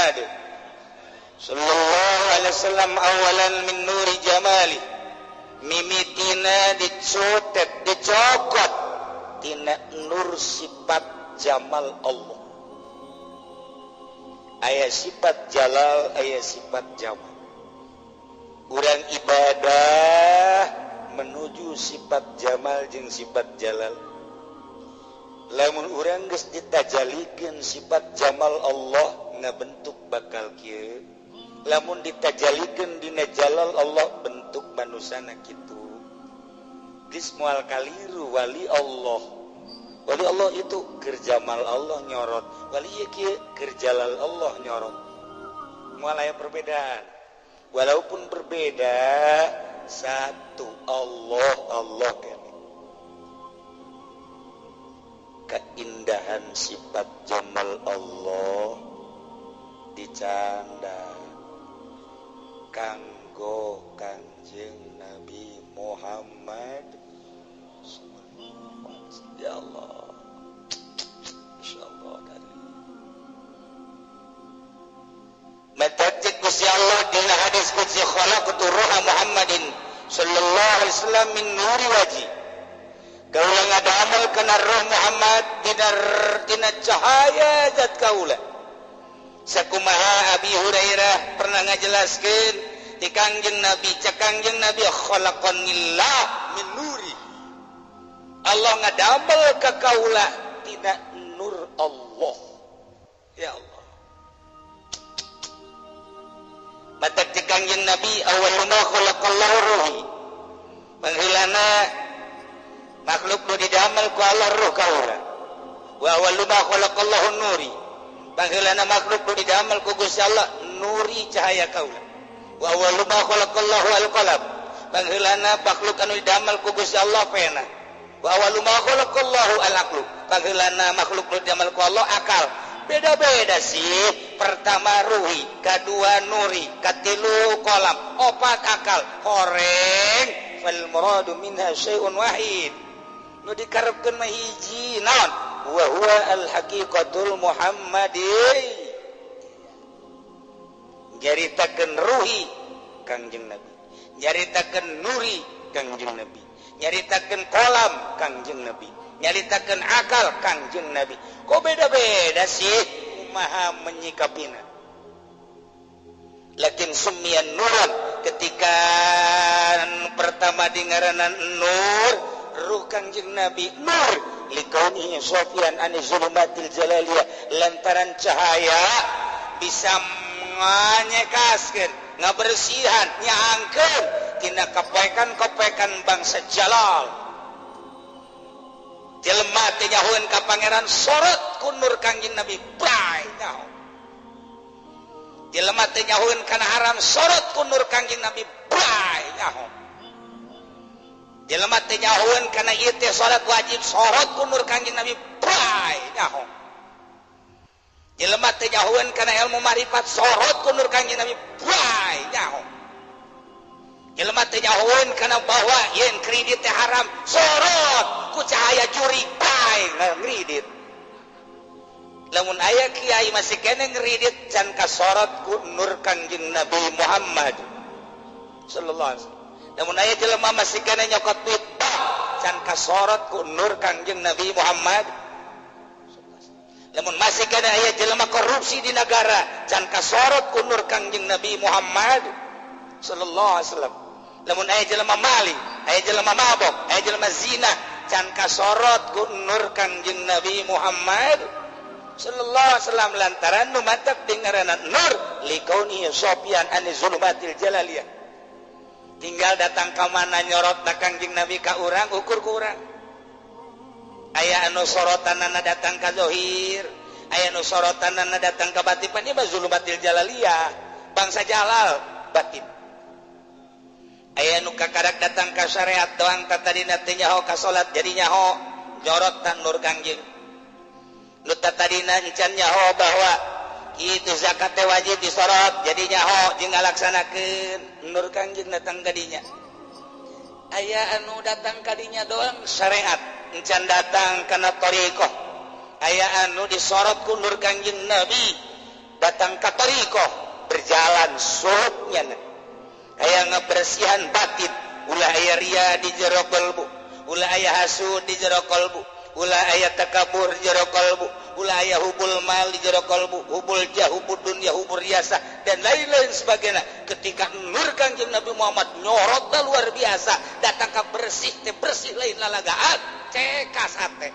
Muhammad sallallahu alaihi wasallam awalan min nuri jamali mimitina dicotet dicokot tina nur sifat jamal Allah. Aya sifat jalal, aya sifat jamal. Urang ibadah menuju sifat jamal jeung sifat jalal. Lamun urang geus ditajalikeun sifat jamal Allah ngabentuk bakal kieu. Lamun ditajalikeun dina jalal Allah bentuk manusana kitu. Geus moal kaliru wali Allah. Wali Allah itu keur jamal Allah nyorot, wali ieu kieu keur jalal Allah nyorot. Moal aya perbedaan. Walaupun berbeda, satu Allah kami. Keindahan sifat jamal Allah dicanda kanggo Kanjeng Nabi Muhammad. Ya Allah, insyaallah dari matatik Gusti Allah dina hadis qudsi khalaqtu ruha Muhammadin sallallahu alaihi wasallam min nuri waji. Kaula ngadamel kana roh Muhammad dina cahaya zat kaula. Sakumaha Abi Hurairah pernah ngajelaskeun di Kangjeng Nabi, cak Kangjeng Nabi khalaqanillah min nuri. Allah ngadamel ka kaula tina nur Allah. Ya Allah. Matak di Kangjeng Nabi awaluna khalaqallahu ruhi. Panghilana makhluk nu didamel ku Allah ruh kaula. Wa awaluna khalaqallahu nuri. Panghilana makhluk nu didamel ku Gusti Allah nuri cahaya kaula. Wa awaluna khalaqallahu al-qalam. Panghilana makhluk anu didamel ku Gusti Allah pena. Wa awalu ma khalaqallahu al-aqlu. Pangeulana makhluk nu diamal ku Allah akal. Beda-beda sih. Pertama ruhi, kedua nuri, katilu qalam, opat akal. Horeng fal muradu minha syai'un wahid. Nu dikarepkeun mah hiji naon? Wa huwa al-haqiqatul Muhammadi. Jaritakeun ruhi Kangjeng Nabi. Jaritakeun nuri Kangjeng Nabi. Nyaritakeun kolam Kangjeng Nabi, nyaritakeun akal Kangjeng Nabi. Kok beda-beda sih kumaha menyikapina? Lakin summiyan nuran ketika pertama dingaranan nur ruh Kangjeng Nabi nur likauni sofian an zulumatil jalaliyah lantaran cahaya bisa nganyekaskeun ngabersihan nyaangkeun tina kepekan bangsa jalal. Jelema teh nyahoeun ka pangeran sorot ku nur Kangjeng Nabi bae nyaho. Jelema teh nyahoeun kana haram sorot ku nur Kangjeng Nabi bae nyaho. Jelema teh nyahoeun kana ieu teh salat wajib sorot ku nur Kangjeng Nabi bae nyaho. Jelema teh nyahoeun kana ilmu marifat sorot ku nur Kangjeng Nabi bae nyaho. Jelema teh nyahoeun kana bahwa yen kredit teh haram sorot ku cahaya juri bae ngridit. Lamun aya kiai masih kene ngridit can kasorot ku nur Kangjeng Nabi Muhammad sallallahu alaihi wasallam. Lamun aya jelema masih kene nyokot duit can kasorot ku nur Kangjeng Nabi Muhammad. Lamun masih kene aya jelema korupsi di negara can kasorot ku nur Kangjeng Nabi Muhammad sallallahu alaihi wasallam. Lamun aya jelema maling, aya jelema mabok, aya jelema zina, can kasorot ku nur Kangjeng Nabi Muhammad sallallahu alaihi wasallam lantaran nu mantap dengaranna nur likauni sofian an zulumatil jalaliyah. Tinggal datang ka mana nyorot na Kangjeng Nabi ka urang ukur ku urang. Aya anu sorotanana datang ka zahir, aya anu sorotanana datang ka batin, ieu mah zulumatil jalaliyah, bangsa jalal batin. Aya nu kakarak datang ka syariat doang tatadina teh nyaho ka salat jadi nyaho jorot tan nur Kangjeng. Nu tatadina encan nyaho bahwa itu zakat teh wajib disorot jadi nyaho jeung ngalaksanakeun nur Kangjeng datang ka dinya. Aya anu datang ka dinya doang syariat encan datang kana thariqah. Aya anu disorot ku nur Kangjeng Nabi datang ke thariqah berjalan suluknya aya ngebersihan batin ulah aya ria di jero qalbu ulah aya hasud di jero qalbu ulah aya takabur di jero qalbu ulah aya hubul mal di jero qalbu hubul jah hubul dunya hubul riasa dan lain-lain sebagainya ketika nur Kangjeng Nabi Muhammad nyorot luar biasa datang ke bersih teh bersih lain lalagaan cek kasate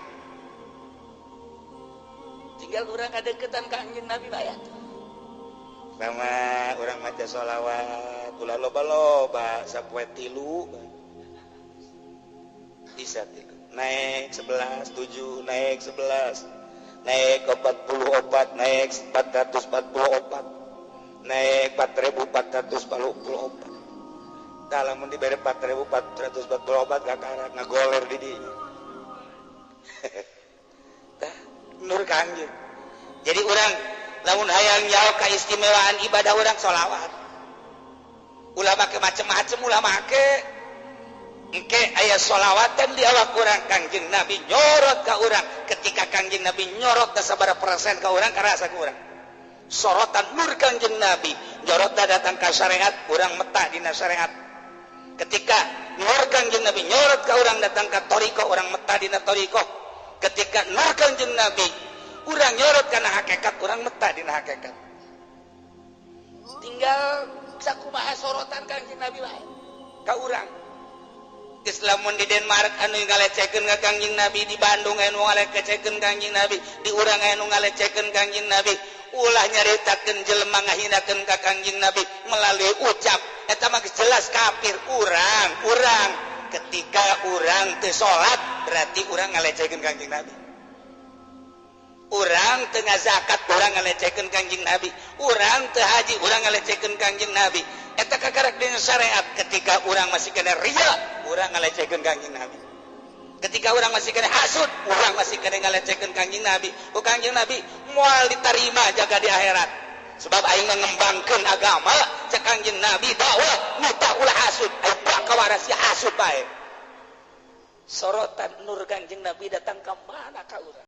tinggal urang kadeukeutan Kangjeng Nabi bayat sama urang maca sholawat ulah loba-loba sapoe 3 bisa 3 naik 11 7 naik 11 naik 44 naik 444 naik 4444 tah lamun dibere 4444 kakara ngagoler di dinya tah nur Kangjeng jadi urang lamun hayang nyaho kaistimewaan ibadah urang sholawat ulah make macem-macem ulah make engke aya sholawatan di awak urang Kangjeng Nabi nyorot ka urang ketika Kangjeng Nabi nyorot da sabaraha persen ka urang karasa ka urang sorotan nur Kangjeng Nabi nyorot datang ka syariat urang meta dina syariat ketika nur Kangjeng Nabi nyorot ka urang datang ka thariqah urang meta dina thariqah ketika nur Kangjeng Nabi urang nyorot kana hakikat urang meta dina hakikat tinggal sakumaha sorotan Kangjeng Nabi wae ka urang Islamun di Denmark anu ngalecikeun ka Kangjeng Nabi di Bandung anu ngalecikeun Kangjeng Nabi di urang anu ngalecikeun Kangjeng Nabi ulah nyaritakeun jelema ngahinakeun ka Kangjeng Nabi melalui ucap eta mah jelas kafir urang ketika urang teu salat berarti urang ngalecikeun Kangjeng Nabi urang teu ngazakat urang ngalecikeun Kangjeng Nabi urang teu haji urang ngalecikeun Kangjeng Nabi eta kakarak dina syariat ketika urang masih kena ria urang ngalecikeun Kangjeng Nabi ketika urang masih kena hasud urang masih kena ngalecikeun Kangjeng Nabi Kangjeng Nabi moal ditarima jaga di akhirat sebab aing ngembangkeun agama cek Kangjeng Nabi dakwah nu tah ulah hasud aya bakawaras si hasud bae sorotan nur Kangjeng Nabi datang ka mana ka urang